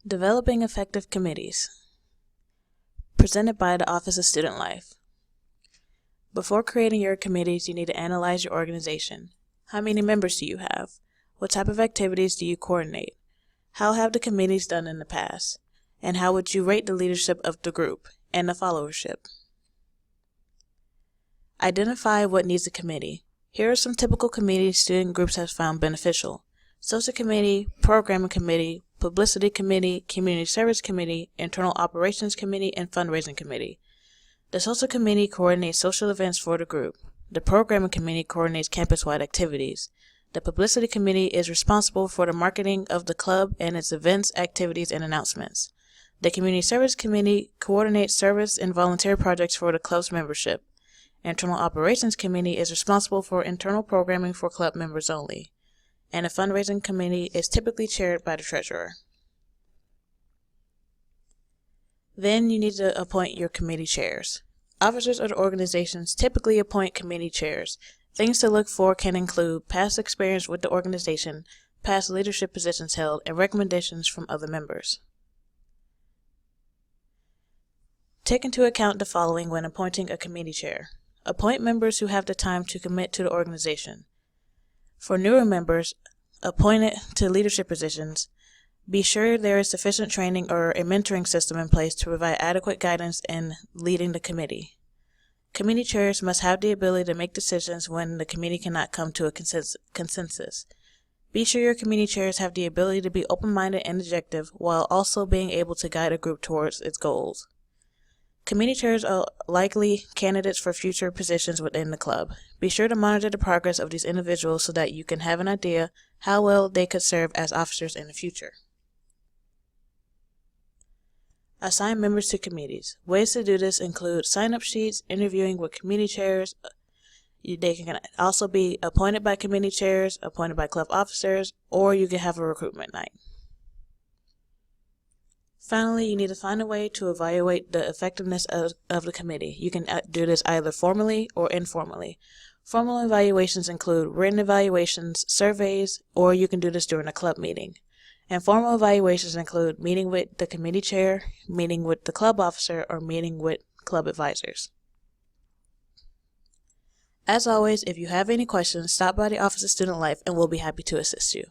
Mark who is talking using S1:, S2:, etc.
S1: Developing effective committees. Presented by the Office of Student Life. Before creating your committees, you need to analyze your organization. How many members do you have? What type of activities do you coordinate? How have the committees done in the past? And how would you rate the leadership of the group and the followership? Identify what needs a committee. Here are some typical committees student groups have found beneficial: Social Committee, Programming Committee, Publicity Committee, Community Service Committee, Internal Operations Committee, and Fundraising Committee. The Social Committee coordinates social events for the group. The Programming Committee coordinates campus-wide activities. The Publicity Committee is responsible for the marketing of the club and its events, activities, and announcements. The Community Service Committee coordinates service and volunteer projects for the club's membership. Internal Operations Committee is responsible for internal programming for club members only. And the Fundraising Committee is typically chaired by the treasurer. Then you need to appoint your committee chairs. Officers of the organizations typically appoint committee chairs. Things to look for can include past experience with the organization, past leadership positions held, and recommendations from other members. Take into account the following when appointing a committee chair. Appoint members who have the time to commit to the organization. For newer members appointed to leadership positions, be sure there is sufficient training or a mentoring system in place to provide adequate guidance in leading the committee. Committee chairs must have the ability to make decisions when the committee cannot come to a consensus. Be sure your committee chairs have the ability to be open-minded and objective while also being able to guide a group towards its goals. Committee chairs are likely candidates for future positions within the club. Be sure to monitor the progress of these individuals so that you can have an idea how well they could serve as officers in the future. Assign members to committees. Ways to do this include sign-up sheets, interviewing with committee chairs. They can also be appointed by committee chairs, appointed by club officers, or you can have a recruitment night. Finally, you need to find a way to evaluate the effectiveness of the committee. You can do this either formally or informally. Formal evaluations include written evaluations, surveys, or you can do this during a club meeting. Informal evaluations include meeting with the committee chair, meeting with the club officer, or meeting with club advisors. As always, if you have any questions, stop by the Office of Student Life and we'll be happy to assist you.